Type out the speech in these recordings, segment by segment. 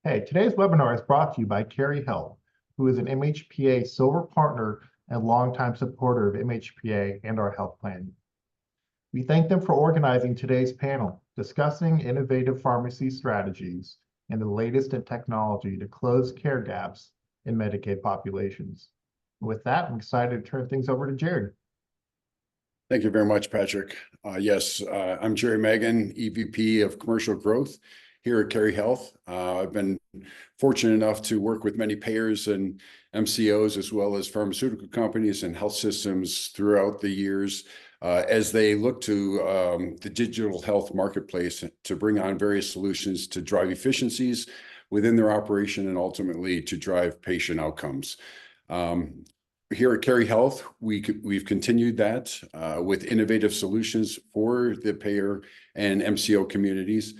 Hey, today's webinar is brought to you by Carry Health, who is an MHPA Silver Partner and longtime supporter of MHPA and our health plan. We thank them for organizing today's panel, discussing innovative pharmacy strategies and the latest in technology to close care gaps in Medicaid populations. With that, I'm excited to turn things over to Jared. Thank you very much, Patrick. Yes, I'm Jerry Megan, EVP of Commercial Growth here at Carry Health. I've been fortunate enough to work with many payers and MCOs, as well as pharmaceutical companies and health systems throughout the years as they look to the digital health marketplace to bring on various solutions to drive efficiencies within their operation and ultimately to drive patient outcomes. Here at Carry Health, we've continued that with innovative solutions for the payer and MCO communities.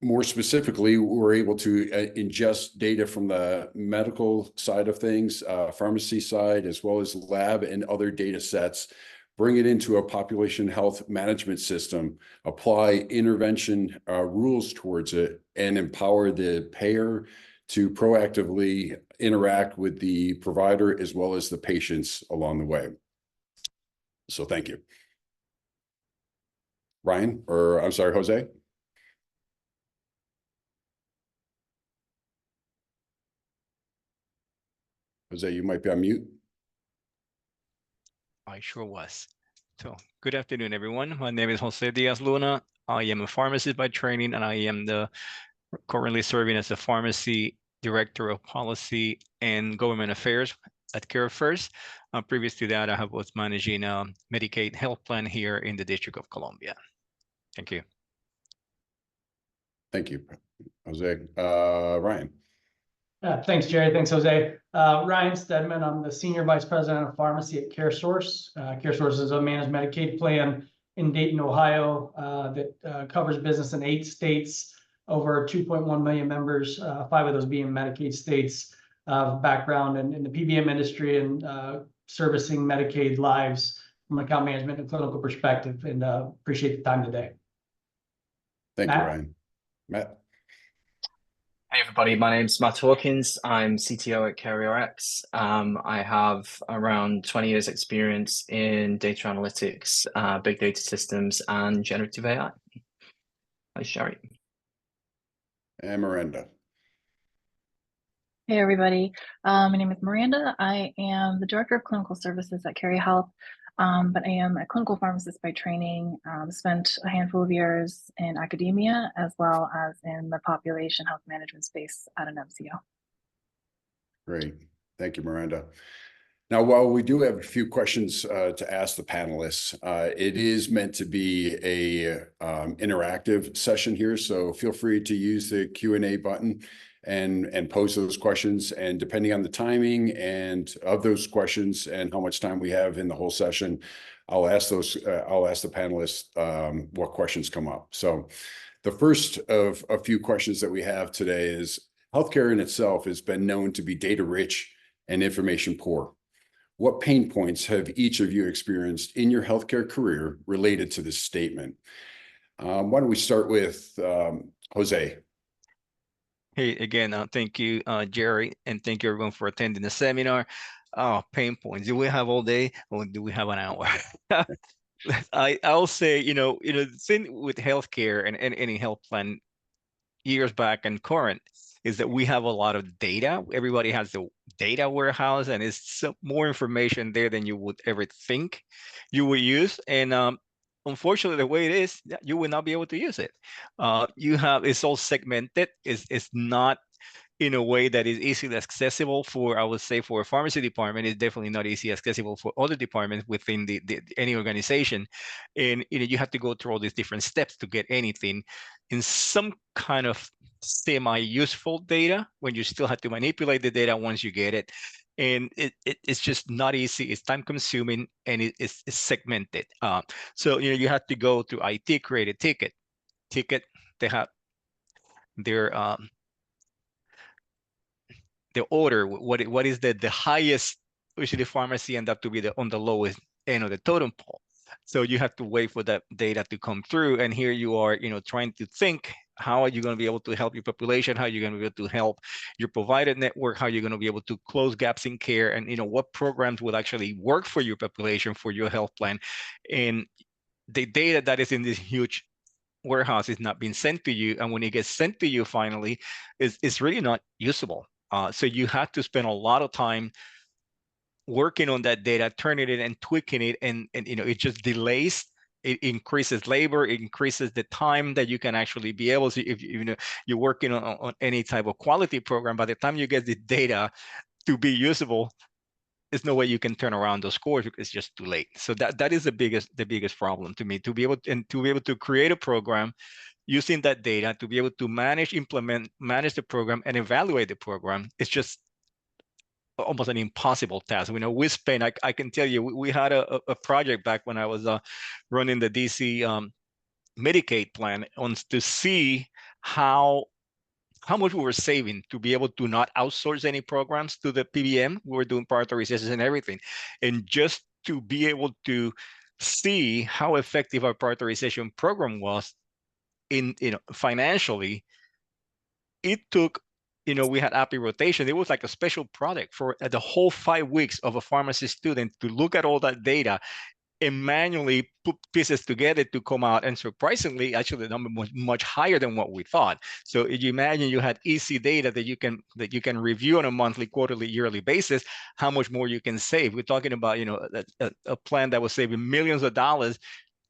More specifically, we're able to ingest data from the medical side of things, pharmacy side, as well as lab and other data sets, bring it into a population health management system, apply intervention rules towards it, and empower the payer to proactively interact with the provider as well as the patients along the way. So thank you. Ryan, or I'm sorry, Jose. Jose, you might be on mute. I sure was. So good afternoon, everyone. My name is Jose Diaz Luna. I am a pharmacist by training, and I am currently serving as the Pharmacy Director of Policy and Government Affairs at Care First. Previous to that, I was managing a Medicaid health plan here in the District of Columbia. Thank you. Thank you, Jose. Ryan. Thanks, Jerry. Thanks, Jose. Ryan Stedman. I'm the Senior Vice President of Pharmacy at CareSource. CareSource is a managed Medicaid plan in Dayton, Ohio, that covers business in 8 states, over 2.1 million members, 5 of those being Medicaid states. Background in the PBM industry and servicing Medicaid lives from an account management and clinical perspective, and appreciate the time today. Thank you, Ryan. Matt. Hey everybody, my name's Matt Hawkins. I'm CTO at CareRx. I have around 20 years experience in data analytics, big data systems, and generative AI. Hi, Sherry. And Miranda. Hey everybody, my name is Miranda. I am the Director of Clinical Services at Carry Health, but I am a clinical pharmacist by training. Spent a handful of years in academia as well as in the population health management space at an MCO. Great, thank you, Miranda. Now, while we do have a few questions to ask the panelists, it is meant to be a interactive session here, so feel free to use the Q&A button and pose those questions. And depending on the timing and of those questions and how much time we have in the whole session, I'll ask the panelists what questions come up. So the first of a few questions that we have today is, healthcare in itself has been known to be data rich and information poor. What pain points have each of you experienced in your healthcare career related to this statement? Why don't we start with Jose? Hey, again, thank you, Jerry, and thank you everyone for attending the seminar. Pain points. Do we have all day or do we have an hour? I'll say, the thing with healthcare and any health plan years back and current is that we have a lot of data. Everybody has the data warehouse, and it's more information there than you would ever think you would use. And unfortunately, the way it is, you will not be able to use it. It's all segmented. It's not in a way that is easily accessible for, I would say, for a pharmacy department. It's definitely not easily accessible for other departments within any organization. And you have to go through all these different steps to get anything in some kind of semi-useful data when you still have to manipulate the data once you get it. And it's just not easy. It's time consuming, and it's segmented. So you have to go to IT, create a ticket. They have their the order. What is the highest? Usually, pharmacy end up to be on the lowest end of the totem pole. So you have to wait for that data to come through, and here you are, trying to think How are you going to be able to help your population? How are you going to be able to help your provider network? How are you going to be able to close gaps in care? And what programs will actually work for your population, for your health plan? And the data that is in this huge warehouse is not being sent to you, and when it gets sent to you finally, it's really not usable. So you have to spend a lot of time working on that data, turning it and tweaking it, and it just delays. It increases labor, it increases the time that you can actually be able to, if you're working on any type of quality program, by the time you get the data to be usable, there's no way you can turn around those scores because it's just too late. So that is the biggest problem to me, to be able to create a program using that data, to be able to manage the program and evaluate the program. It's just almost an impossible task. We spent, I can tell you, we had a project back when I was running the DC Medicaid plan to see how much we were saving to be able to not outsource any programs to the PBM. We were doing prioritizations and everything. And just to be able to see how effective our prioritization program was in, financially, it took, we had API rotation. It was like a special product for the whole 5 weeks of a pharmacy student to look at all that data and manually put pieces together to come out. And surprisingly, actually, the number was much higher than what we thought. So if you imagine you had easy data that you can review on a monthly, quarterly, yearly basis, how much more you can save. We're talking about, a plan that was saving millions of dollars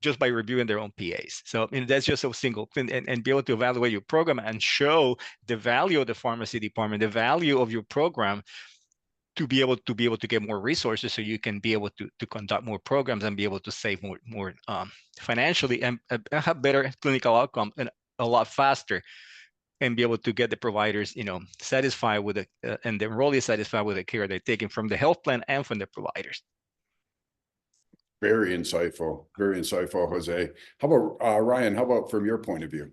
just by reviewing their own PAs. So that's just a single thing, and be able to evaluate your program and show the value of the pharmacy department, the value of your program, to be able to get more resources, so you can be able to conduct more programs and be able to save more financially, and have better clinical outcome and a lot faster, and be able to get the providers satisfied with it, and the enrollees satisfied with the care they're taking from the health plan and from the providers. Very insightful, Jose. How about Ryan? How about from your point of view?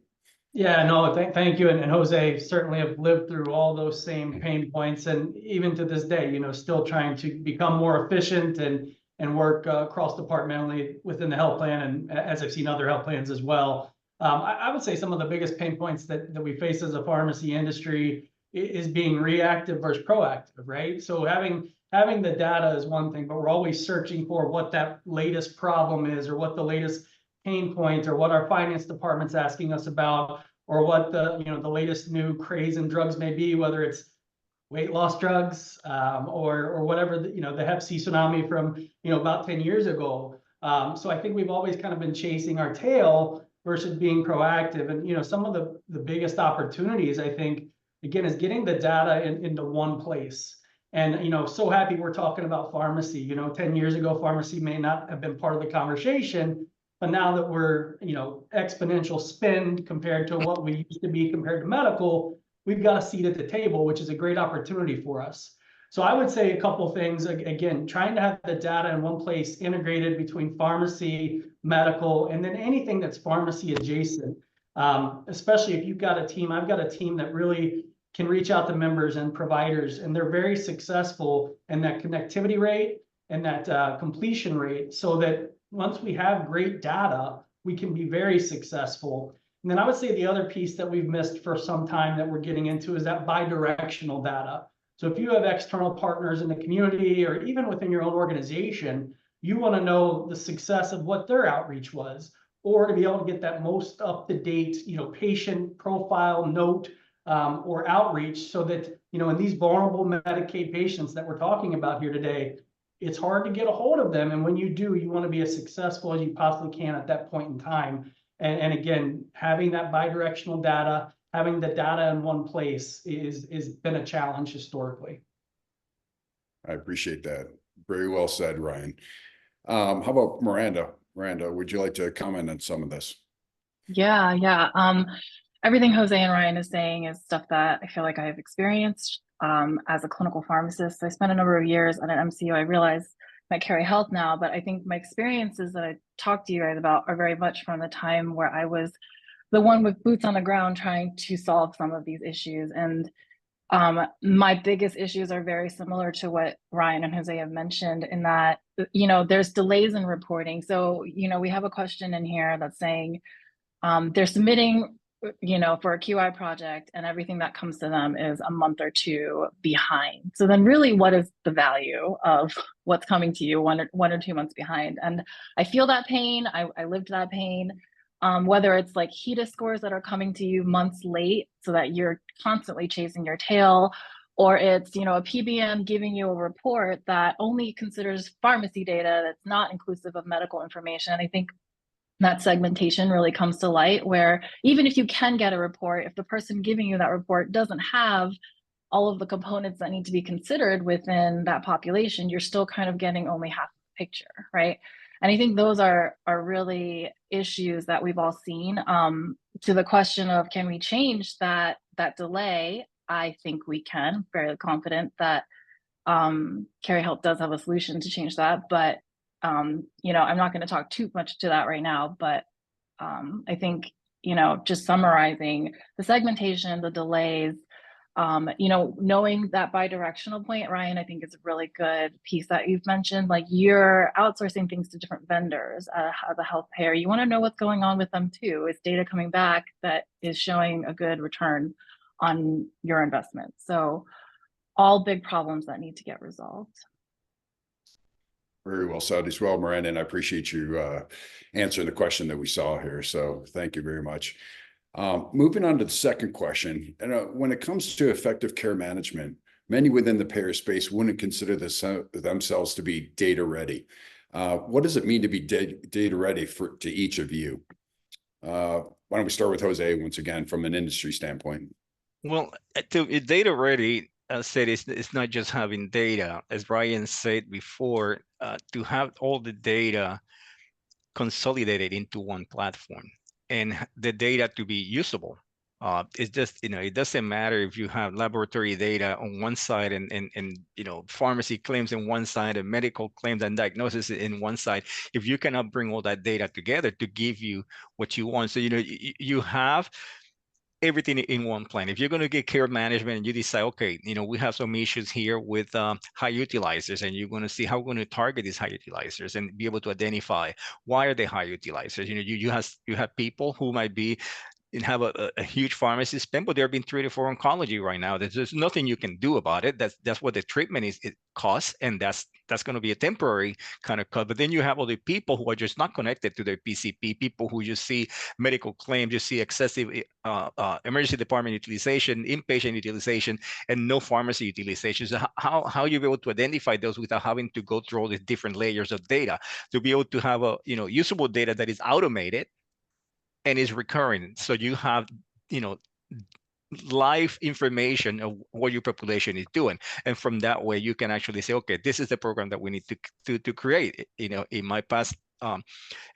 Yeah, no, thank you. And Jose certainly have lived through all those same pain points. And even to this day, still trying to become more efficient and work cross-departmentally within the health plan. And as I've seen other health plans as well. I would say some of the biggest pain points that we face as a pharmacy industry is being reactive versus proactive, right? So having the data is one thing, but we're always searching for what that latest problem is, or what the latest pain point, or what our finance department's asking us about, or what the latest new craze in drugs may be, whether it's weight loss drugs, or whatever, the Hep C tsunami from about 10 years ago. So I think we've always kind of been chasing our tail versus being proactive. And some of the biggest opportunities, I think, again, is getting the data into one place. And so happy we're talking about pharmacy. 10 years ago, pharmacy may not have been part of the conversation. But now that we're, exponential spend compared to what we used to be compared to medical, we've got a seat at the table, which is a great opportunity for us. So I would say a couple of things. Again, trying to have the data in one place, integrated between pharmacy, medical, and then anything that's pharmacy adjacent. Especially if you've got a team. I've got a team that really can reach out to members and providers, and they're very successful in that connectivity rate and that completion rate, so that once we have great data, we can be very successful. And then I would say the other piece that we've missed for some time that we're getting into is that bi-directional data. So if you have external partners in the community, or even within your own organization, you want to know the success of what their outreach was, or to be able to get that most up-to-date, patient profile note, or outreach, so that, in these vulnerable Medicaid patients that we're talking about here today, it's hard to get a hold of them. And when you do, you want to be as successful as you possibly can at that point in time. And again, having that bi-directional data, having the data in one place is been a challenge historically. I appreciate that. Very well said, Ryan. How about Miranda? Miranda, would you like to comment on some of this? Yeah. Everything Jose and Ryan is saying is stuff that I feel like I've experienced as a clinical pharmacist. I spent a number of years at an MCO. I realize I'm at Carry Health now, but I think my experiences that I talked to you guys about are very much from the time where I was the one with boots on the ground trying to solve some of these issues. And my biggest issues are very similar to what Ryan and Jose have mentioned, in that, there's delays in reporting. So, we have a question in here that's saying they're submitting you know, for a QI project, and everything that comes to them is a month or two behind. So then really, what is the value of what's coming to you one or 2 months behind? And I feel that pain. I lived that pain. Whether it's like HEDIS scores that are coming to you months late so that you're constantly chasing your tail, or it's, you know, a PBM giving you a report that only considers pharmacy data that's not inclusive of medical information. I think that segmentation really comes to light, where even if you can get a report, if the person giving you that report doesn't have all of the components that need to be considered within that population, you're still kind of getting only half the picture, right? And I think those are really issues that we've all seen. To the question of, can we change that delay? I think we can. Fairly confident that Carey Health does have a solution to change that, but you know, I'm not going to talk too much to that right now, but I think, you know, just summarizing the segmentation, the delays, you know, knowing that bidirectional point, Ryan, I think is a really good piece that you've mentioned. Like, you're outsourcing things to different vendors as a health payer. You want to know what's going on with them too. Is data coming back that is showing a good return on your investment? So all big problems that need to get resolved. Very well said as well, Miranda, and I appreciate you answering the question that we saw here. So thank you very much. Moving on to the second question, and when it comes to effective care management, many within the payer space wouldn't consider themselves to be data ready. What does it mean to be data ready to each of you? Why don't we start with Jose once again from an industry standpoint? Well, data ready, said it's not just having data, as Brian said before, to have all the data consolidated into one platform and the data to be usable. It's just, you know, it doesn't matter if you have laboratory data on one side and you know, pharmacy claims on one side and medical claims and diagnosis in one side, if you cannot bring all that data together to give you what you want. So, you know, you have everything in one plan. If you're going to get care management and you decide, okay, you know, we have some issues here with high utilizers, and you're going to see how we're going to target these high utilizers and be able to identify why are they high utilizers. You know, you have people who might be and have a huge pharmacy spend, but they're being treated for oncology right now. There's nothing you can do about it. That's what the treatment is. It costs, and that's going to be a temporary kind of cut. But then you have all the people who are just not connected to their PCP, people who just see medical claims, just see excessive emergency department utilization, inpatient utilization, and no pharmacy utilization. So how you be able to identify those without having to go through all these different layers of data, to be able to have a, you know, usable data that is automated and is recurring. So you have, you know, live information of what your population is doing. And from that way, you can actually say, okay, this is the program that we need to create. You know, in my past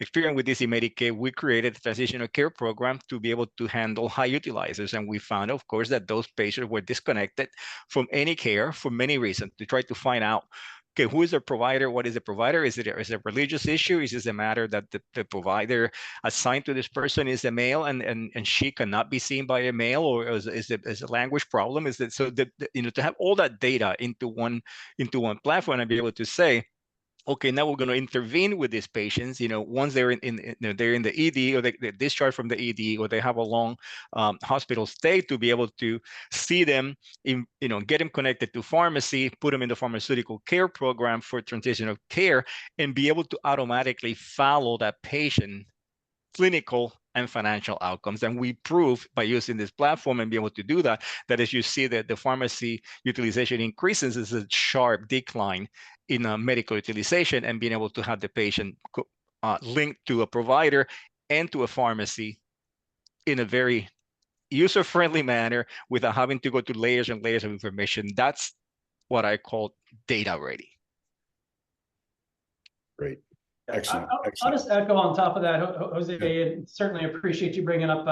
experience with this in Medicaid, we created a transitional care program to be able to handle high utilizers. And we found, of course, that those patients were disconnected from any care for many reasons, to try to find out, okay, who is the provider? What is the provider? Is it a religious issue? Is this a matter that the provider assigned to this person is a male and she cannot be seen by a male, or is it a language problem? Is it so that, you know, to have all that data into one platform and be able to say, okay, now we're going to intervene with these patients. You know, once they're they're in the ED, or they're discharged from the ED, or they have a long hospital stay, to be able to see them, in, you know, get them connected to pharmacy, put them in the pharmaceutical care program for transitional care, and be able to automatically follow that patient clinical and financial outcomes. And we prove by using this platform and be able to do that, that as you see that the pharmacy utilization increases, is a sharp decline in medical utilization, and being able to have the patient linked to a provider and to a pharmacy in a very user-friendly manner without having to go to layers and layers of information. That's what I call data ready. Great. Excellent. I'll just echo on top of that, Jose, and certainly appreciate you bringing up,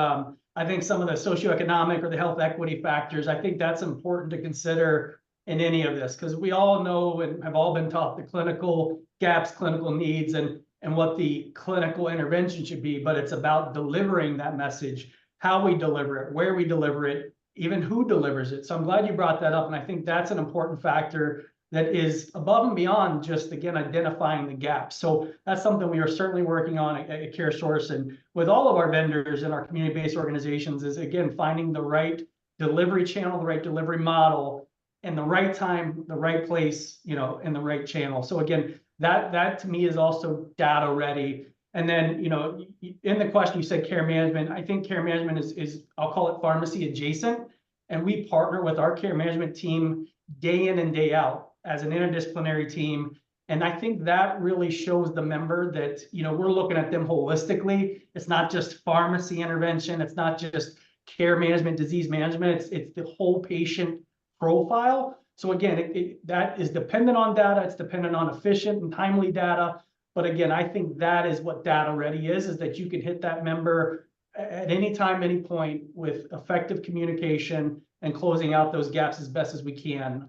I think, some of the socioeconomic or the health equity factors. I think that's important to consider in any of this, because we all know and have all been taught the clinical gaps, clinical needs, and what the clinical intervention should be, but it's about delivering that message, how we deliver it, where we deliver it, even who delivers it. So I'm glad you brought that up, and I think that's an important factor that is above and beyond just, again, identifying the gaps. So that's something we are certainly working on at CareSource and with all of our vendors and our community-based organizations is, again, finding the right delivery channel, the right delivery model, and the right time, the right place, you know, and the right channel. So again, that to me is also data ready. And then, you know, in the question, you said care management. I think care management is I'll call it pharmacy adjacent. And we partner with our care management team day in and day out as an interdisciplinary team. And I think that really shows the member that, you know, we're looking at them holistically. It's not just pharmacy intervention. It's not just care management, disease management. It's the whole patient profile. So again, that is dependent on data. It's dependent on efficient and timely data. But again, I think that is what data ready is that you can hit that member at any time, any point with effective communication and closing out those gaps as best as we can,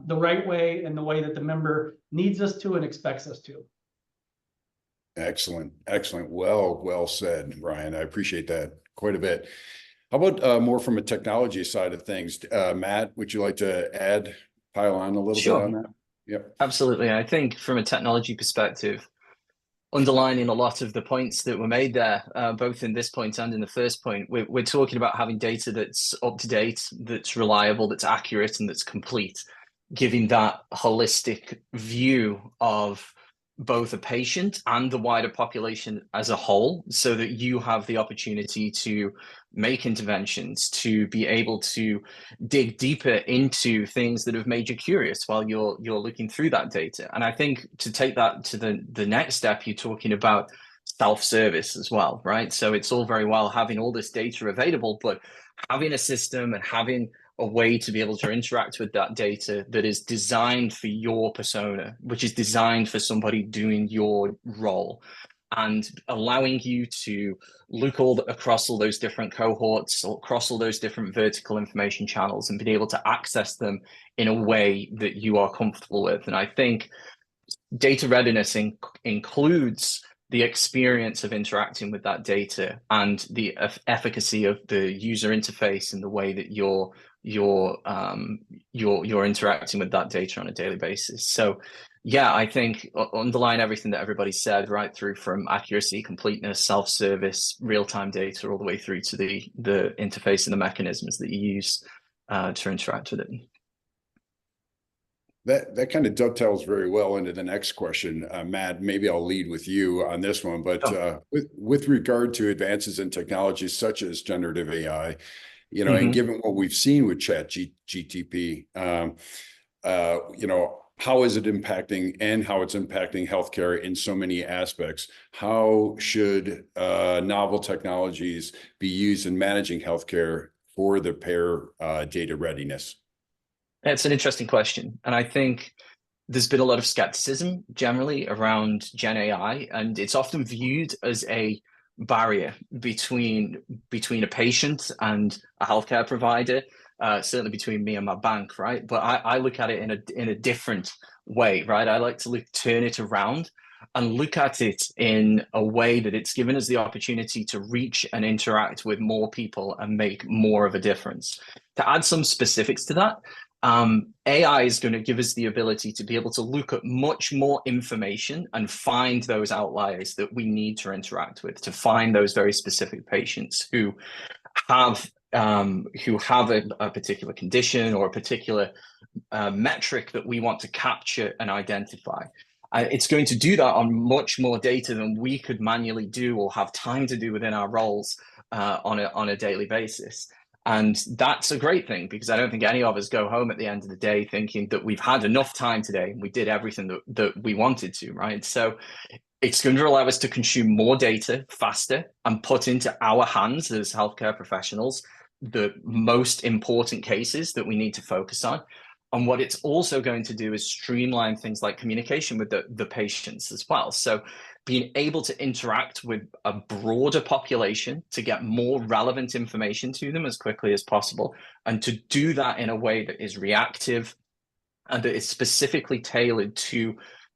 the right way and the way that the member needs us to and expects us to. Excellent. Excellent. Well said, Ryan. I appreciate that quite a bit. How about more from a technology side of things? Matt, would you like to pile on a little bit on that? Yep. Absolutely. I think from a technology perspective, underlining a lot of the points that were made there, both in this point and in the first point, we're talking about having data that's up to date, that's reliable, that's accurate, and that's complete, giving that holistic view of both a patient and the wider population as a whole, so that you have the opportunity to make interventions, to be able to dig deeper into things that have made you curious while you're looking through that data. And I think to take that to the next step, you're talking about self-service as well, right? So it's all very well having all this data available, but having a system and having a way to be able to interact with that data that is designed for your persona, which is designed for somebody doing your role, and allowing you to look across all those different cohorts, across all those different vertical information channels, and be able to access them in a way that you are comfortable with. And I think data readiness includes the experience of interacting with that data and the efficacy of the user interface and the way that you're interacting with that data on a daily basis. So yeah, I think underlying everything that everybody said, right through from accuracy, completeness, self-service, real-time data, all the way through to the interface and the mechanisms that you use to interact with it. That kind of dovetails very well into the next question. Matt, maybe I'll lead with you on this one, but with regard to advances in technologies such as generative AI, you know, and given what we've seen with ChatGPT, you know, how is it impacting and how it's impacting healthcare in so many aspects? How should novel technologies be used in managing healthcare for the payer data readiness? It's an interesting question. And I think there's been a lot of skepticism generally around Gen AI, and it's often viewed as a barrier between a patient and a healthcare provider, certainly between me and my bank, right? But I look at it in a different way, right? I like to turn it around and look at it in a way that it's given us the opportunity to reach and interact with more people and make more of a difference. To add some specifics to that, AI is going to give us the ability to be able to look at much more information and find those outliers that we need to interact with, to find those very specific patients who have a particular condition or a particular metric that we want to capture and identify. It's going to do that on much more data than we could manually do or have time to do within our roles on a daily basis. And that's a great thing, because I don't think any of us go home at the end of the day thinking that we've had enough time today and we did everything that we wanted to, right? So it's going to allow us to consume more data faster and put into our hands as healthcare professionals the most important cases that we need to focus on. And what it's also going to do is streamline things like communication with the patients as well. So being able to interact with a broader population to get more relevant information to them as quickly as possible, and to do that in a way that is reactive and that is specifically tailored to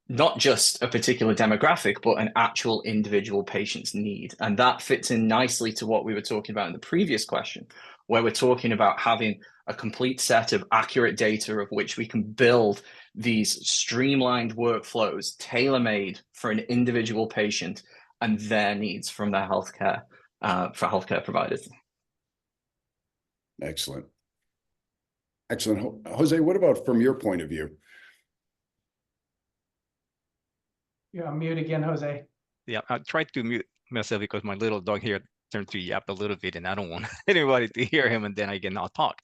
not just a particular demographic, but an actual individual patient's need. And that fits in nicely to what we were talking about in the previous question, where we're talking about having a complete set of accurate data of which we can build these streamlined workflows tailor-made for an individual patient and their needs from their healthcare for healthcare providers. Excellent. Excellent. Jose, what about from your point of view? You're on mute again, Jose. Yeah, I tried to mute myself because my little dog here turned to yap a little bit, and I don't want anybody to hear him, and then I cannot talk.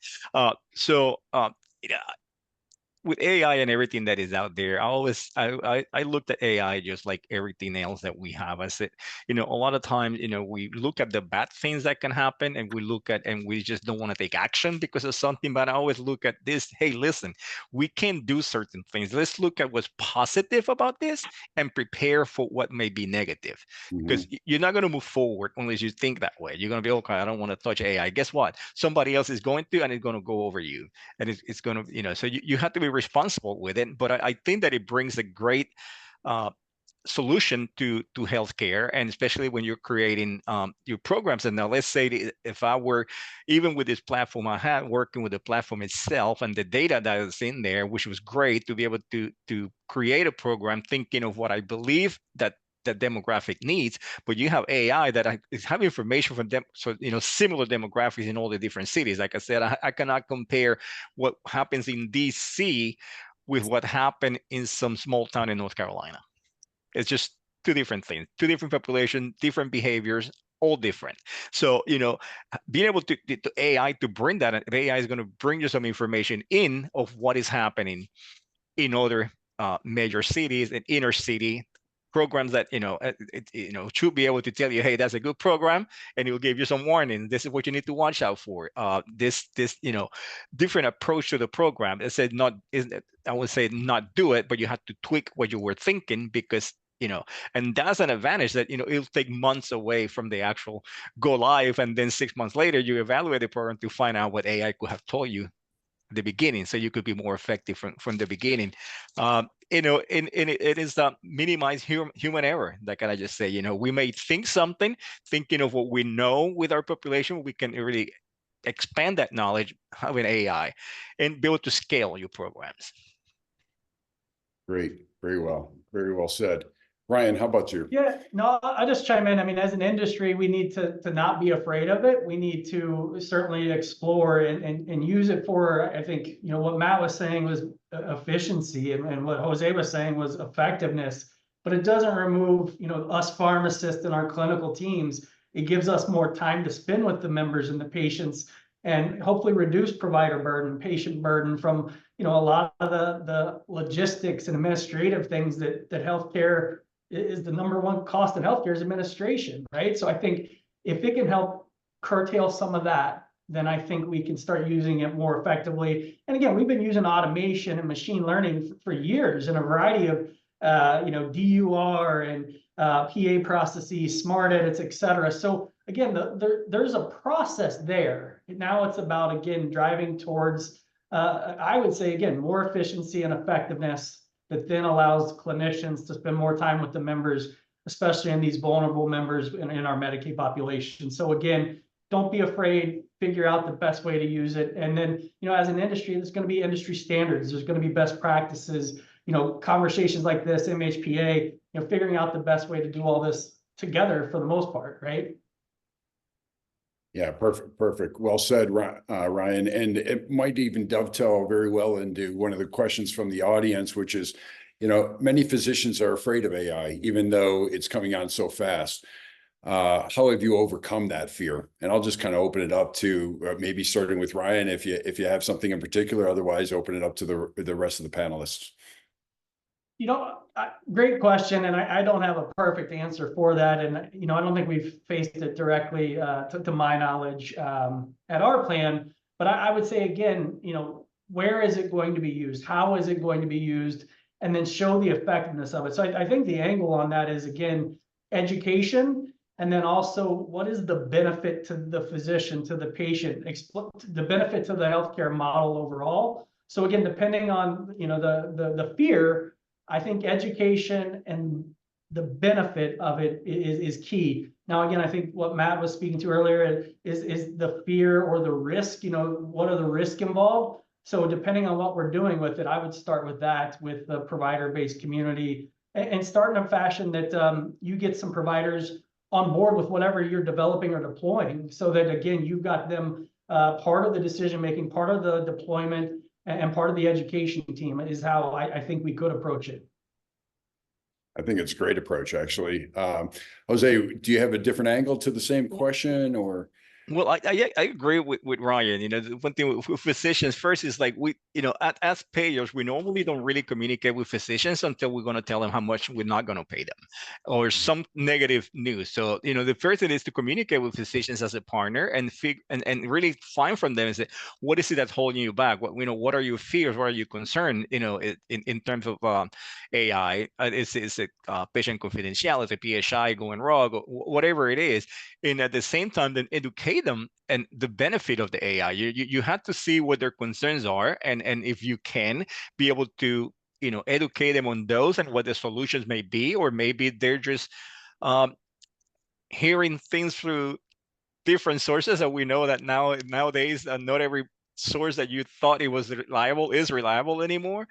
With AI and everything that is out there, I looked at AI just like everything else that we have. I said, a lot of times, we look at the bad things that can happen, and we just don't want to take action because of something. But I always look at this, hey, listen, we can do certain things. Let's look at what's positive about this and prepare for what may be negative. Because you're not going to move forward unless you think that way. You're going to be, okay, I don't want to touch AI. Guess what? Somebody else is going to, and it's going to go over you. And it's going to, so you have to be responsible with it. But I think that it brings a great solution to healthcare, and especially when you're creating your programs. And now let's say if I were, even with this platform I had, working with the platform itself and the data that is in there, which was great to be able to create a program thinking of what I believe that demographic needs, but you have AI that have information from them, so similar demographics in all the different cities. Like I said, I cannot compare what happens in DC with what happened in some small town in North Carolina. It's just two different things, two different populations, different behaviors, all different. So being able to AI to bring that, AI is going to bring you some information in of what is happening in other major cities and inner city programs that should be able to tell you, hey, that's a good program, and it will give you some warning. This is what you need to watch out for. This different approach to the program. It said I would say not do it, but you have to tweak what you were thinking, because and that's an advantage that it'll take months away from the actual go live, and then 6 months later you evaluate the program to find out what AI could have told you at the beginning, so you could be more effective from the beginning. It is minimize human error. That can I just say, we may think something, thinking of what we know with our population, we can really expand that knowledge having AI and be able to scale your programs. Great, very well said. Ryan, how about you? Yeah, no, I'll just chime in. I mean, as an industry, we need to not be afraid of it. We need to certainly explore and use it for, I think, what Matt was saying was efficiency, and what Jose was saying was effectiveness, but it doesn't remove, us pharmacists and our clinical teams. It gives us more time to spend with the members and the patients, and hopefully reduce provider burden, patient burden from, a lot of the logistics and administrative things that healthcare is the number one cost in healthcare is administration, right? So I think if it can help curtail some of that, then I think we can start using it more effectively. And again, we've been using automation and machine learning for years in a variety of, DUR and PA processes, smart edits, et cetera. So again, there's a process there. Now it's about, again, driving towards, I would say, again, more efficiency and effectiveness, that then allows clinicians to spend more time with the members, especially in these vulnerable members in our Medicaid population. So again, don't be afraid, figure out the best way to use it. And then, as an industry, there's going to be industry standards. There's going to be best practices, conversations like this, MHPA, figuring out the best way to do all this together for the most part, right? Yeah, perfect. Well said, Ryan. And it might even dovetail very well into one of the questions from the audience, which is, many physicians are afraid of AI, even though it's coming on so fast. How have you overcome that fear? And I'll just kind of open it up to maybe starting with Ryan, if you have something in particular. Otherwise, open it up to the rest of the panelists. Great question, and I don't have a perfect answer for that, and I don't think we've faced it directly to my knowledge at our plan. But I would say again, where is it going to be used? How is it going to be used? And then show the effectiveness of it. So I think the angle on that is, again, education, and then also what is the benefit to the physician, to the patient, the benefit to the healthcare model overall. So again, depending on the fear, I think education and the benefit of it is key. Now, again, I think what Matt was speaking to earlier is the fear or the risk, what are the risks involved? So depending on what we're doing with it, I would start with that, with the provider-based community, and start in a fashion that you get some providers on board with whatever you're developing or deploying, so that again, you've got them part of the decision-making, part of the deployment, and part of the education team is how I think we could approach it. I think it's a great approach, actually. Jose, do you have a different angle to the same question, or? Well, I agree with Ryan. You know, the one thing with physicians first is like we, you know, as payers, we normally don't really communicate with physicians until we're going to tell them how much we're not going to pay them, or some negative news. So, you know, the first thing is to communicate with physicians as a partner and and really find from them and say, what is it that's holding you back? What, you know, what are your fears? What are you concerned? You know, in terms of AI, is it patient confidentiality, PHI going wrong, or whatever it is. And at the same time, then educate them and the benefit of the AI. You have to see what their concerns are, and if you can be able to, you know, educate them on those and what the solutions may be, or maybe they're just hearing things through different sources, that we know that nowadays not every source that you thought it was reliable is reliable anymore.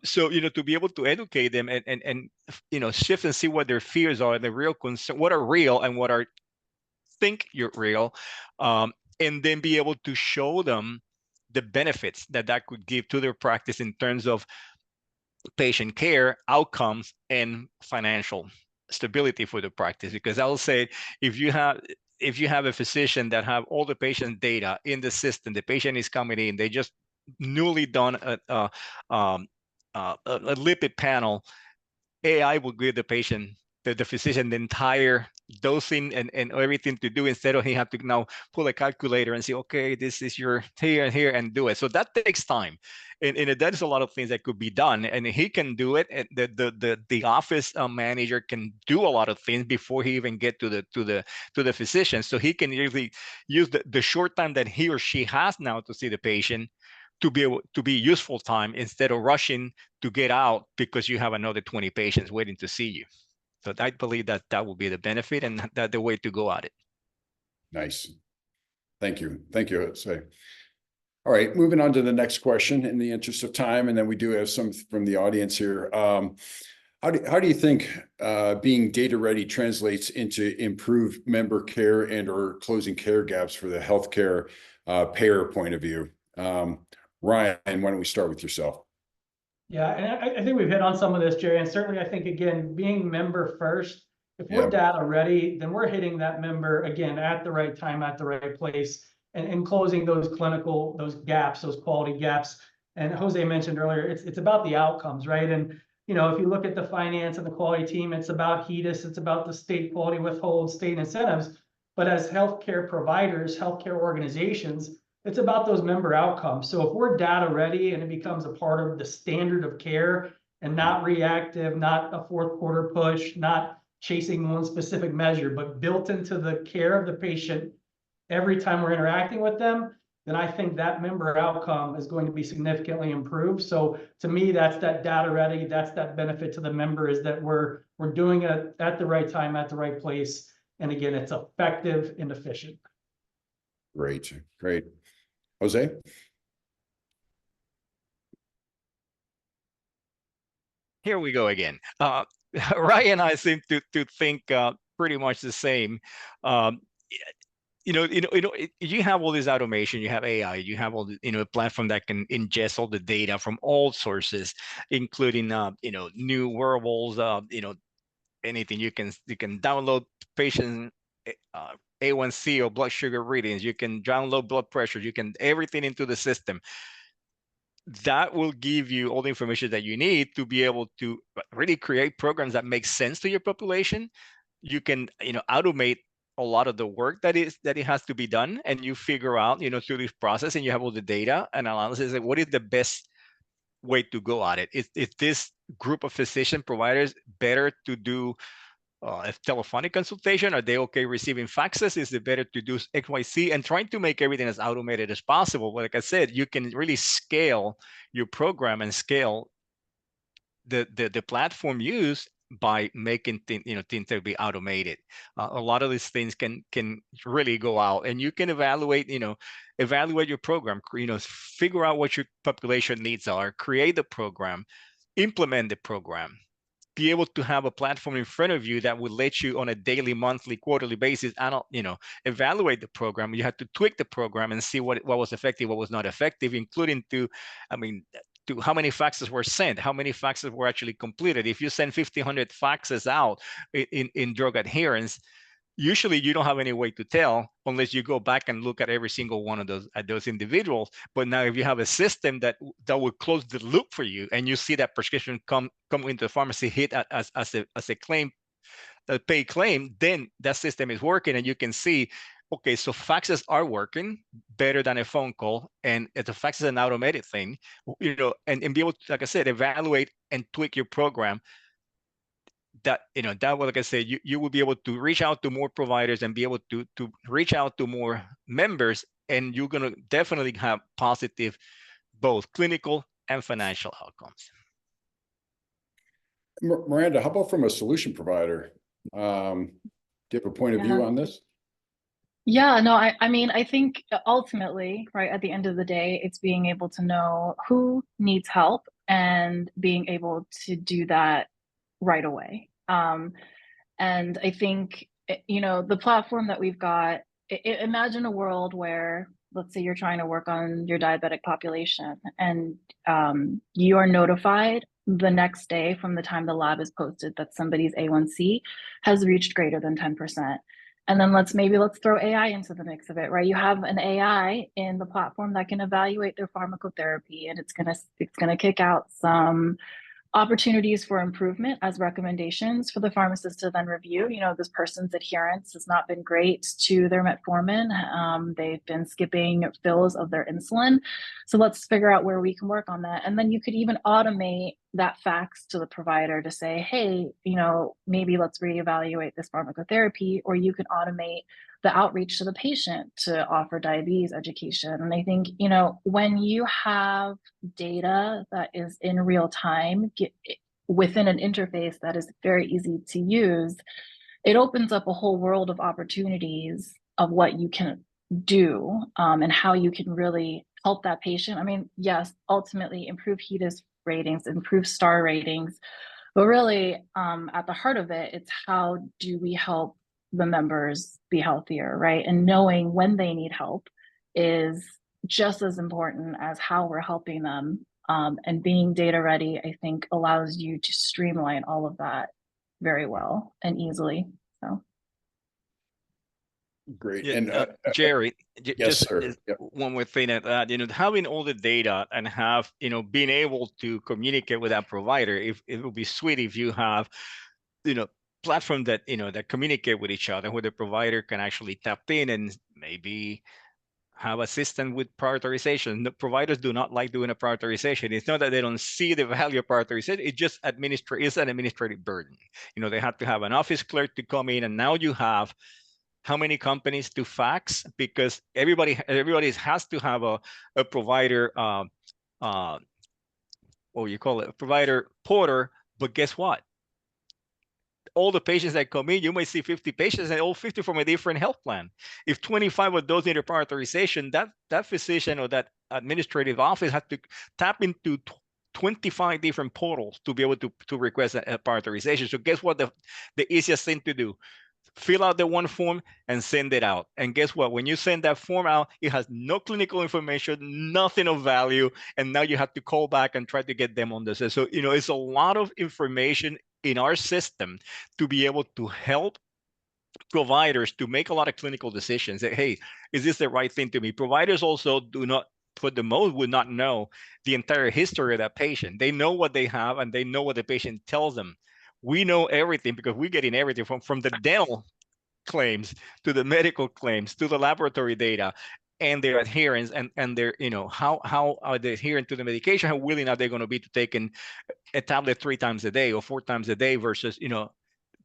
So, you know, to be able to educate them and you know, shift and see what their fears are, the real concern, what are real and what are think you're real, and then be able to show them the benefits that could give to their practice in terms of patient care, outcomes, and financial stability for the practice. Because I will say, if you have a physician that have all the patient data in the system, the patient is coming in, they just newly done a lipid panel, AI will give the patient, the physician, the entire dosing and everything to do, instead of he have to now pull a calculator and say, okay, this is your here and here, and do it. So that takes time. And that is a lot of things that could be done, and he can do it. And the office manager can do a lot of things before he even get to the physician. So he can really use the short time that he or she has now to see the patient to be able to be useful time, instead of rushing to get out because you have another 20 patients waiting to see you. So I believe that will be the benefit, and that the way to go at it. Nice. Thank you. Thank you, Jose. All right, moving on to the next question in the interest of time, and then we do have some from the audience here. How do you think being data ready translates into improved member care and or closing care gaps for the healthcare payer point of view? Ryan, why don't we start with yourself? Yeah, and I think we've hit on some of this, Jerry, and certainly I think, again, being member first, if we're data ready, then we're hitting that member, again, at the right time, at the right place, and closing those gaps, those quality gaps. And Jose mentioned earlier, it's about the outcomes, right? And, you know, if you look at the finance and the quality team, it's about HEDIS, it's about the state quality withhold, state incentives. But as healthcare providers, healthcare organizations, it's about those member outcomes. So if we're data ready and it becomes a part of the standard of care and not reactive, not a fourth quarter push, not chasing one specific measure, but built into the care of the patient every time we're interacting with them, then I think that member outcome is going to be significantly improved. So to me, that's that data ready, that's that benefit to the member, is that we're doing it at the right time, at the right place. And again, it's effective and efficient. Great, great. Jose? Here we go again. Ryan and I seem to think pretty much the same. You have all this automation, you have AI, you have all the, a platform that can ingest all the data from all sources, including new wearables, anything you can download patient A1C or blood sugar readings, you can download blood pressure, you can everything into the system. That will give you all the information that you need to be able to really create programs that make sense to your population. You can automate a lot of the work that it has to be done, and you figure out through this process, and you have all the data and analysis, like what is the best way to go at it. Is this group of physician providers better to do a telephonic consultation? Are they okay receiving faxes? Is it better to do XYZ? And trying to make everything as automated as possible. But like I said, you can really scale your program and scale the platform used by making things that be automated. A lot of these things can really go out, and you can evaluate your program, figure out what your population needs are, create the program, implement the program, be able to have a platform in front of you that will let you on a daily, monthly, quarterly basis, evaluate the program. You have to tweak the program and see what was effective, what was not effective, including to how many faxes were sent, how many faxes were actually completed. If you send 1,500 faxes out in drug adherence, usually you don't have any way to tell unless you go back and look at every single one of those individuals. But now if you have a system that will close the loop for you, and you see that prescription come into the pharmacy, hit as a claim, a pay claim, then that system is working, and you can see, okay, so faxes are working better than a phone call, and if the fax is an automated thing, and be able to, like I said, evaluate and tweak your program. That will, like I said, you will be able to reach out to more providers and be able to reach out to more members, and you're going to definitely have positive both clinical and financial outcomes. Miranda, how about from a solution provider? Do you have a point of view on this? Yeah, no, I mean, I think ultimately, right, at the end of the day, it's being able to know who needs help and being able to do that right away. And I think, the platform that we've got, imagine a world where, let's say you're trying to work on your diabetic population, and you are notified the next day from the time the lab is posted that somebody's A1C has reached greater than 10%. And then let's throw AI into the mix of it, right? You have an AI in the platform that can evaluate their pharmacotherapy, and it's gonna kick out some opportunities for improvement as recommendations for the pharmacist to then review. This person's adherence has not been great to their metformin. They've been skipping fills of their insulin. So let's figure out where we can work on that. And then you could even automate that fax to the provider to say, hey, maybe let's reevaluate this pharmacotherapy, or you can automate the outreach to the patient to offer diabetes education. And I think, when you have data that is in real time within an interface that is very easy to use, it opens up a whole world of opportunities of what you can do, and how you can really help that patient. I mean, yes, ultimately improve HEDIS ratings, improve STAR ratings, but really at the heart of it, it's how do we help the members be healthier, right? And knowing when they need help is just as important as how we're helping them. And being data ready, I think, allows you to streamline all of that very well and easily. So. Great. Yeah, And Jerry, yes, just sir. Yep. one more thing at that, having all the data and have, being able to communicate with that provider, it would be sweet if you have, platform that, that communicate with each other, where the provider can actually tap in and maybe have a system with prioritization. The providers do not like doing a prioritization. It's not that they don't see the value of prioritization. It just it's an administrative burden. They have to have an office clerk to come in, and now you have how many companies to fax, because everybody has to have a provider, what you call it, a provider porter. But guess what? All the patients that come in, you might see 50 patients, and all 50 from a different health plan. If 25 of those need a prioritization, that physician or that administrative office has to tap into 25 different portals to be able to request a prioritization. So guess what? The easiest thing to do: fill out the one form and send it out. And guess what? When you send that form out, it has no clinical information, nothing of value. And now you have to call back and try to get them on this. So, it's a lot of information in our system to be able to help providers to make a lot of clinical decisions. That, hey, is this the right thing to me? Providers also do not, for the most, would not know the entire history of that patient. They know what they have, and they know what the patient tells them. We know everything because we're getting everything from the dental claims to the medical claims to the laboratory data and their adherence and their, how are they adhering to the medication, how willing are they going to be to take a tablet 3 times a day or 4 times a day versus,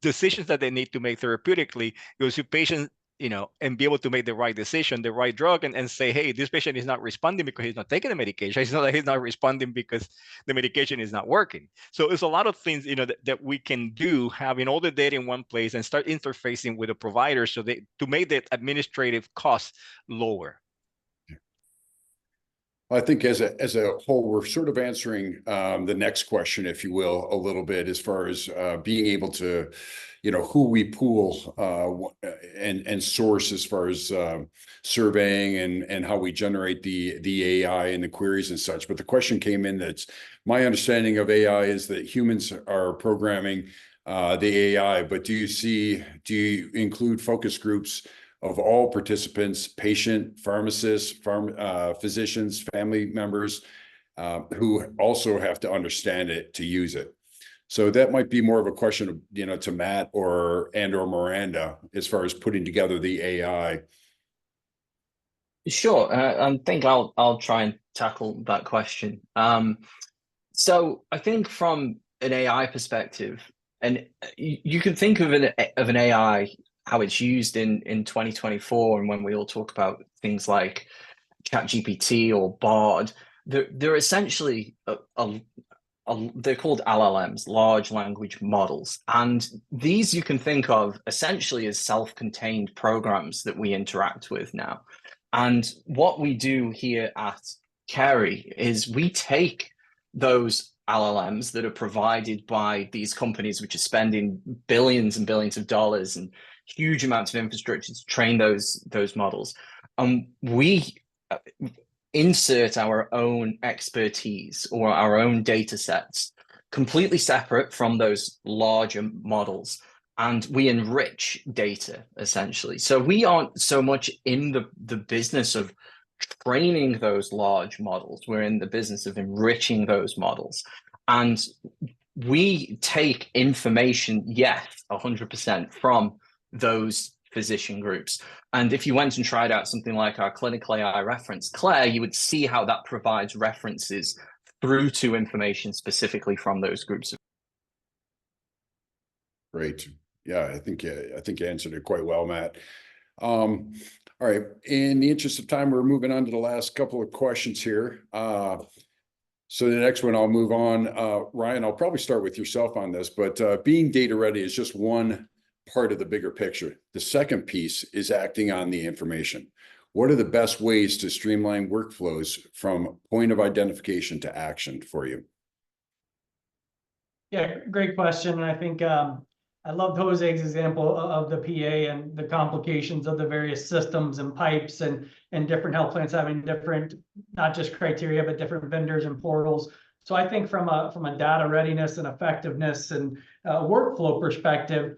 decisions that they need to make therapeutically. Because if patients and be able to make the right decision, the right drug, and say, hey, this patient is not responding because he's not taking the medication. It's not like he's not responding because the medication is not working. So there's a lot of things, that we can do, having all the data in one place and start interfacing with the provider so to make the administrative costs lower. I think as a whole, we're sort of answering the next question, if you will, a little bit as far as being able to, who we pool and source as far as surveying and how we generate the AI and the queries and such. But the question came in that's my understanding of AI is that humans are programming the AI, but do you include focus groups of all participants, patient, pharmacists, physicians, family members, who also have to understand it to use it? So that might be more of a question of, to Matt or Miranda, as far as putting together the AI. Sure, I think I'll try and tackle that question. So I think from an AI perspective, and you can think of an AI, how it's used in 2024, and when we all talk about things like ChatGPT or Bard, they're essentially they're called LLMs, large language models, and these you can think of essentially as self-contained programs that we interact with now. And what we do here at Carey is we take those LLMs that are provided by these companies, which are spending billions and billions of dollars and huge amounts of infrastructure to train those models. We insert our own expertise or our own data sets completely separate from those larger models, and we enrich data essentially. So we aren't so much in the business of training those large models. We're in the business of enriching those models. And we take information, yes, 100% from those physician groups. And if you went and tried out something like our clinical AI reference, Claire, you would see how that provides references through to information specifically from those groups. Great. Yeah, I think you answered it quite well, Matt. All right. In the interest of time, we're moving on to the last couple of questions here. So the next one, I'll move on. Ryan, I'll probably start with yourself on this, but being data ready is just one part of the bigger picture. The second piece is acting on the information. What are the best ways to streamline workflows from point of identification to action for you? Yeah, great question. And I think I loved Jose's example of the PA and the complications of the various systems and pipes and different health plans having different, not just criteria, but different vendors and portals. So I think from a data readiness and effectiveness and workflow perspective,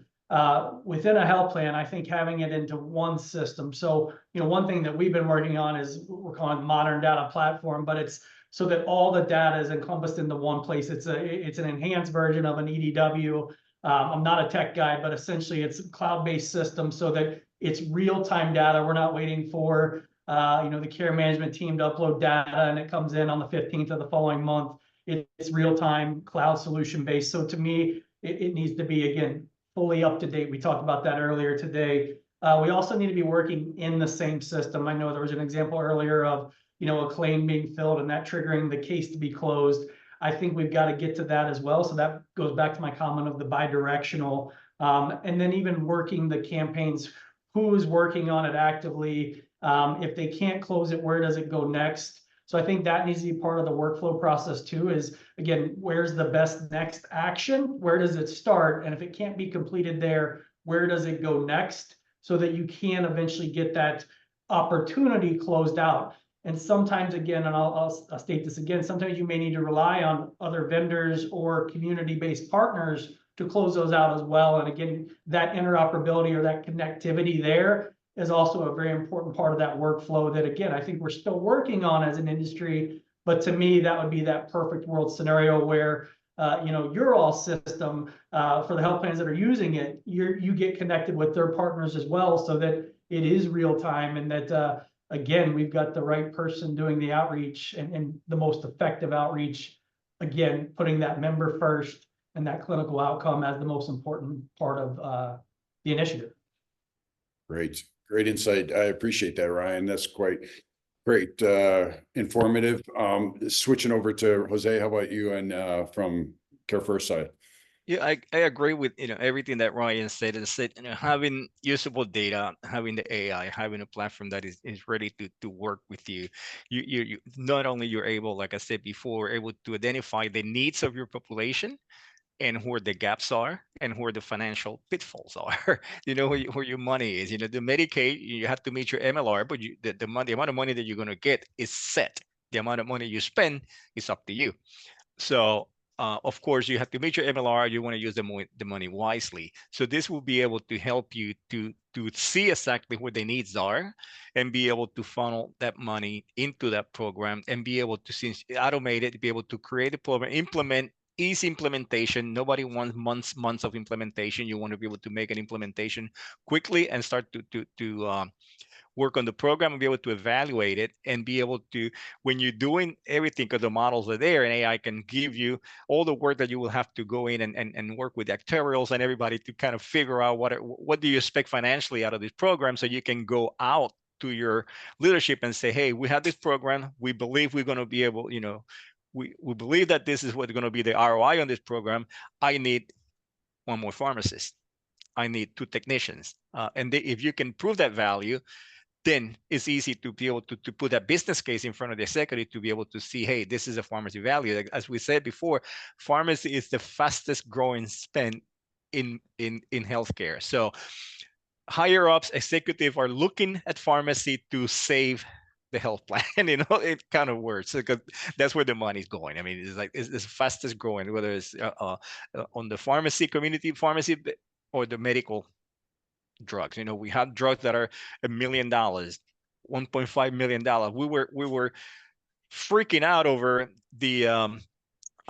within a health plan, I think having it into one system. So, one thing that we've been working on is we're calling it modern data platform, but it's so that all the data is encompassed into one place. It's an enhanced version of an EDW. I'm not a tech guy, but essentially it's a cloud-based system so that it's real-time data. We're not waiting for the care management team to upload data and it comes in on the 15th of the following month. It's real-time cloud solution based. So to me, it needs to be, again, fully up to date. We talked about that earlier today. We also need to be working in the same system. I know there was an example earlier of a claim being filled and that triggering the case to be closed. I think we've got to get to that as well. So that goes back to my comment of the bi-directional, and then even working the campaigns, who is working on it actively. If they can't close it, where does it go next? So I think that needs to be part of the workflow process too, is again, where's the best next action? Where does it start? And if it can't be completed there, where does it go next? So that you can eventually get that opportunity closed out. And sometimes, again, and I'll state this again, sometimes you may need to rely on other vendors or community-based partners to close those out as well. And again, that interoperability or that connectivity there is also a very important part of that workflow that, again, I think we're still working on as an industry. But to me, that would be that perfect world scenario where, your all system for the health plans that are using it, you get connected with their partners as well so that it is real time and that, again, we've got the right person doing the outreach and the most effective outreach, again, putting that member first and that clinical outcome as the most important part of the initiative. Great. Great insight. I appreciate that, Ryan. That's quite great, informative. Switching over to Jose, how about you and from CareFirst side? Yeah, I agree with everything that Ryan said. And said having usable data, having the AI, having a platform that is ready to work with you. You not only you're able, like I said before, able to identify the needs of your population and where the gaps are and where the financial pitfalls are. Where your money is. The Medicaid, you have to meet your MLR, but the amount of money that you're going to get is set. The amount of money you spend is up to you. So of course, you have to meet your MLR. You want to use the money wisely. So this will be able to help you to see exactly where the needs are and be able to funnel that money into that program and be able to, since automate it, be able to create a program, implement easy implementation. Nobody wants months of implementation. You want to be able to make an implementation quickly and start to work on the program and be able to evaluate it and be able to, when you're doing everything, because the models are there and AI can give you all the work that you will have to go in and work with actuarials and everybody to kind of figure out what do you expect financially out of this program, so you can go out to your leadership and say, hey, we have this program. We believe we're going to be able, we believe that this is what's going to be the ROI on this program. I need one more pharmacist. I need 2 technicians. And if you can prove that value, then it's easy to be able to put that business case in front of the executive to be able to see, hey, this is a pharmacy value. Like, as we said before, pharmacy is the fastest growing spend in healthcare. So higher ups, executive are looking at pharmacy to save the health plan. It kind of works because that's where the money's going. I mean, it's the fastest growing, whether it's on the pharmacy, community pharmacy, or the medical drugs. We have drugs that are $1 million, $1.5 million. We were freaking out over the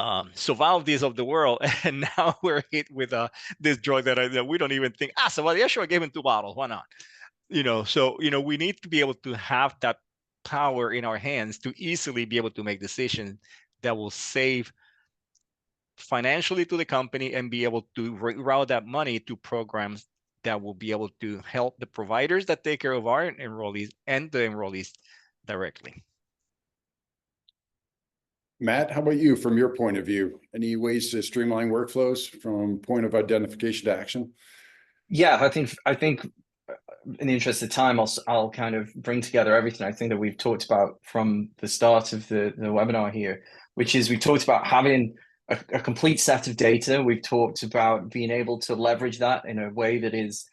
Sovaldi's of the world, and now we're hit with this drug that we don't even think, Sovaldi, yeah, sure, I gave him 2 bottles, why not? So we need to be able to have that power in our hands to easily be able to make decisions that will save financially to the company and be able to route that money to programs that will be able to help the providers that take care of our enrollees and the enrollees directly. Matt, how about you from your point of view? Any ways to streamline workflows from point of identification to action? Yeah, I think in the interest of time, I'll kind of bring together everything I think that we've talked about from the start of the webinar here, which is we talked about having a complete set of data. We've talked about being able to leverage that in a way that is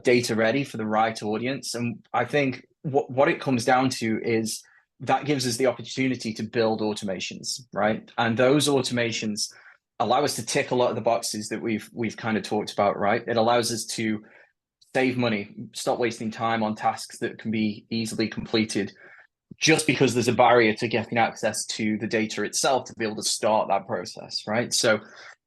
data ready for the right audience. And I think what it comes down to is that gives us the opportunity to build automations, right? And those automations allow us to tick a lot of the boxes that we've kind of talked about, right? It allows us to save money, stop wasting time on tasks that can be easily completed just because there's a barrier to getting access to the data itself to be able to start that process, right? So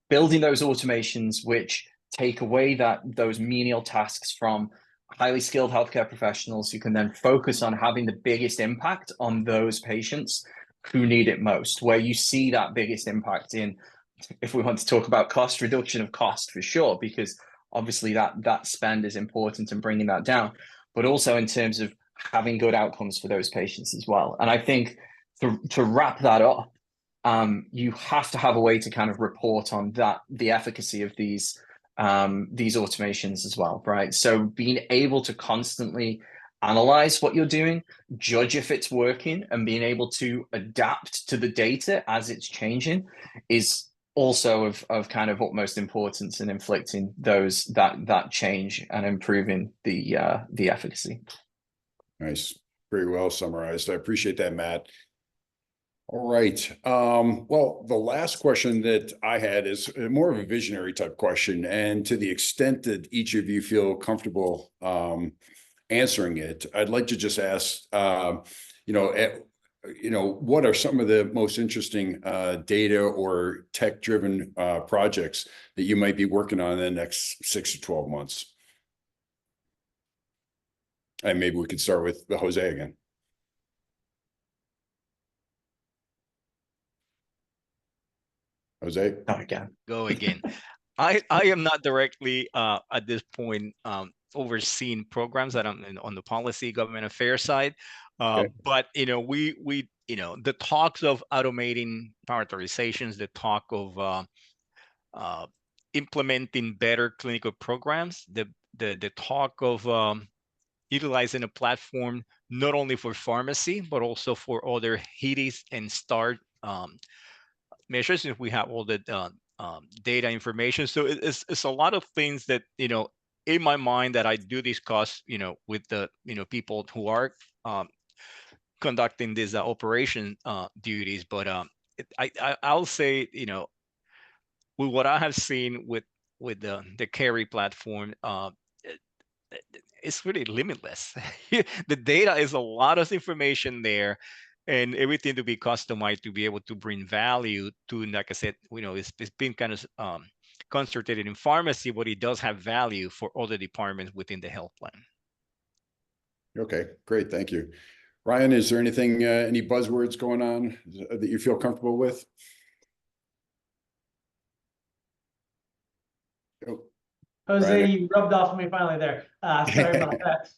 building those automations which take away those menial tasks from highly skilled healthcare professionals who can then focus on having the biggest impact on those patients who need it most, where you see that biggest impact in, if we want to talk about cost, reduction of cost for sure, because obviously that spend is important and bringing that down, but also in terms of having good outcomes for those patients as well. And I think to wrap that up, you have to have a way to kind of report on the efficacy of these automations as well, right? So being able to constantly analyze what you're doing, judge if it's working, and being able to adapt to the data as it's changing is also of kind of utmost importance in inflicting that change and improving the efficacy. Nice. Very well summarized. I appreciate that, Matt. All right. Well, the last question that I had is more of a visionary type question. And to the extent that each of you feel comfortable answering it, I'd like to just ask, what are some of the most interesting data or tech-driven projects that you might be working on in the next 6 to 12 months? And maybe we could start with Jose again. Jose? Go again. Go again. I am not directly at this point overseen programs that I'm on the policy government affairs side. Okay. But we the talks of automating prioritizations, the talk of implementing better clinical programs, the talk of utilizing a platform not only for pharmacy but also for other HEDIS and STAR measures. If we have all the data information, so it's a lot of things that in my mind that I do discuss with the people who are conducting these operation duties. But I'll say with what I have seen with the Carry platform, it's really limitless. The data is a lot of information there, and everything to be customized to be able to bring value to, like I said, it's been kind of concentrated in pharmacy, but it does have value for other departments within the health plan. Okay, great. Thank you. Ryan, is there anything, any buzzwords going on that you feel comfortable with? Oh, Jose, Ryan. you rubbed off on me finally there. Sorry about that.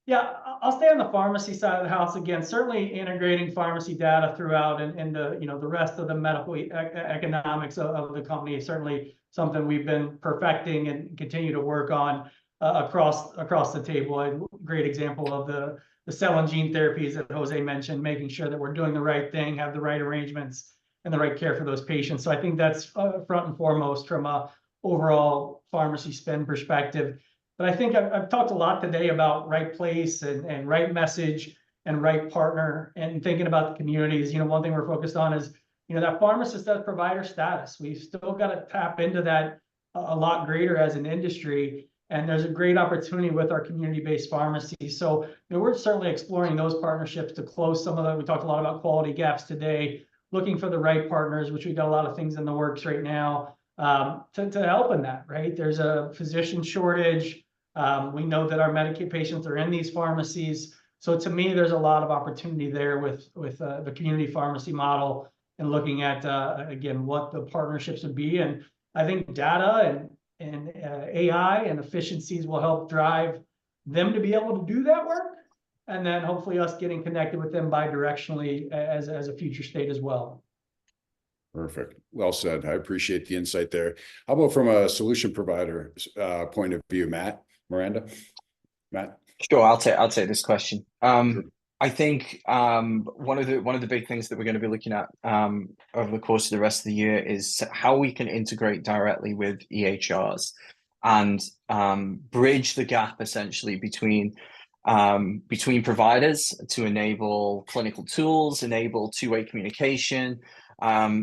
Yeah, I'll stay on the pharmacy side of the house again. Certainly integrating pharmacy data throughout and the rest of the medical economics of the company is certainly something we've been perfecting and continue to work on across the table. A great example of the cell and gene therapies that Jose mentioned, making sure that we're doing the right thing, have the right arrangements, and the right care for those patients. So I think that's front and foremost from a overall pharmacy spend perspective. But I think I've talked a lot today about right place and right message and right partner and thinking about the communities. One thing we're focused on is, that pharmacist as provider status. We've still got to tap into that a lot greater as an industry. And there's a great opportunity with our community-based pharmacy. So we're certainly exploring those partnerships to close some of them. We talked a lot about quality gaps today, looking for the right partners, which we've got a lot of things in the works right now to help in that, right? There's a physician shortage. We know that our Medicaid patients are in these pharmacies. So to me, there's a lot of opportunity there with the community pharmacy model and looking at, again, what the partnerships would be. And I think data and AI and efficiencies will help drive them to be able to do that work. And then hopefully us getting connected with them bidirectionally as a future state as well. Perfect. Well said. I appreciate the insight there. How about from a solution provider point of view, Miranda? Matt? Sure, I'll take this question. Sure. I think one of the big things that we're going to be looking at over the course of the rest of the year is how we can integrate directly with EHRs and bridge the gap essentially between providers to enable clinical tools, enable two-way communication.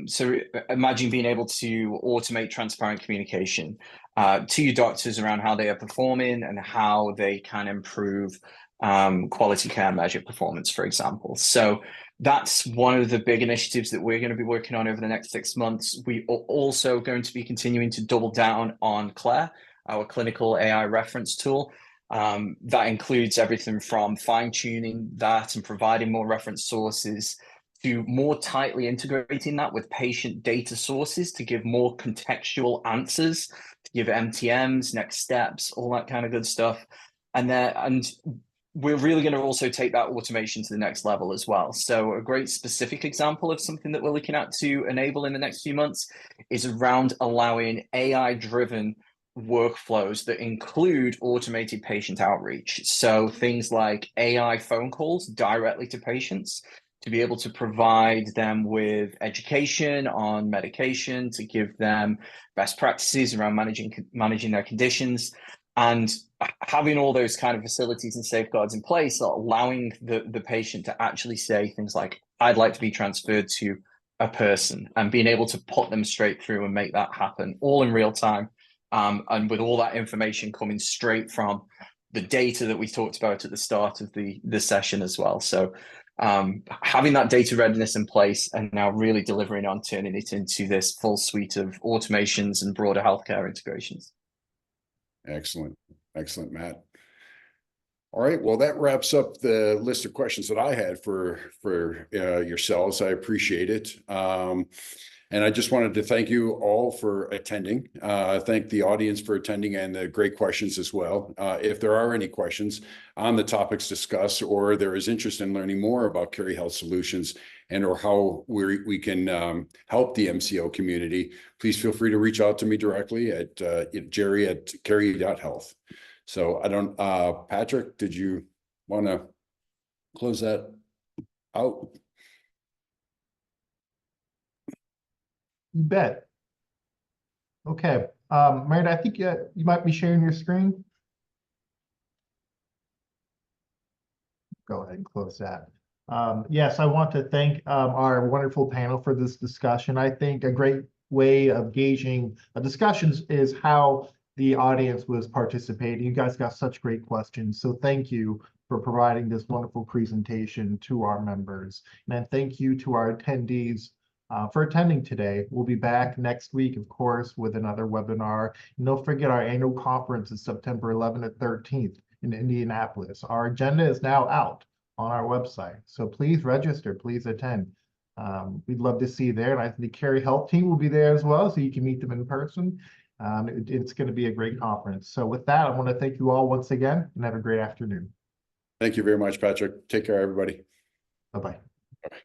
So imagine being able to automate transparent communication to your doctors around how they are performing and how they can improve quality care measure performance, for example. So that's one of the big initiatives that we're going to be working on over the next 6 months. We are also going to be continuing to double down on Claire, our clinical AI reference tool. That includes everything from fine-tuning that and providing more reference sources to more tightly integrating that with patient data sources to give more contextual answers, to give MTMs, next steps, all that kind of good stuff. And we're really going to also take that automation to the next level as well. So a great specific example of something that we're looking at to enable in the next few months is around allowing AI-driven workflows that include automated patient outreach. So things like AI phone calls directly to patients to be able to provide them with education on medication, to give them best practices around managing their conditions, and having all those kind of facilities and safeguards in place, allowing the patient to actually say things like, I'd like to be transferred to a person, and being able to put them straight through and make that happen all in real time. And with all that information coming straight from the data that we talked about at the start of the session as well. So having that data readiness in place and now really delivering on turning it into this full suite of automations and broader healthcare integrations. Excellent. Excellent, Matt. All right. Well, that wraps up the list of questions that I had for yourselves. I appreciate it. And I just wanted to thank you all for attending. Thank the audience for attending and the great questions as well. If there are any questions on the topics discussed, or there is interest in learning more about Carey Health Solutions and or how we can help the MCO community, please feel free to reach out to me directly at jerry@carey.health. So I don't, Patrick, did you want to close that out? You bet. Okay, Miranda, I think you might be sharing your screen. Go ahead and close that. Yes, I want to thank our wonderful panel for this discussion. I think a great way of gauging discussions is how the audience was participating. You guys got such great questions, so thank you for providing this wonderful presentation to our members. And then thank you to our attendees for attending today. We'll be back next week, of course, with another webinar. And don't forget, our annual conference is September 11th and 13th in Indianapolis. Our agenda is now out on our website, so please register, please attend. We'd love to see you there, and I think the Carey Health team will be there as well, so you can meet them in person. It's going to be a great conference. So with that, I want to thank you all once again, and have a great afternoon. Thank you very much, Patrick. Take care, everybody. Bye-bye. Bye.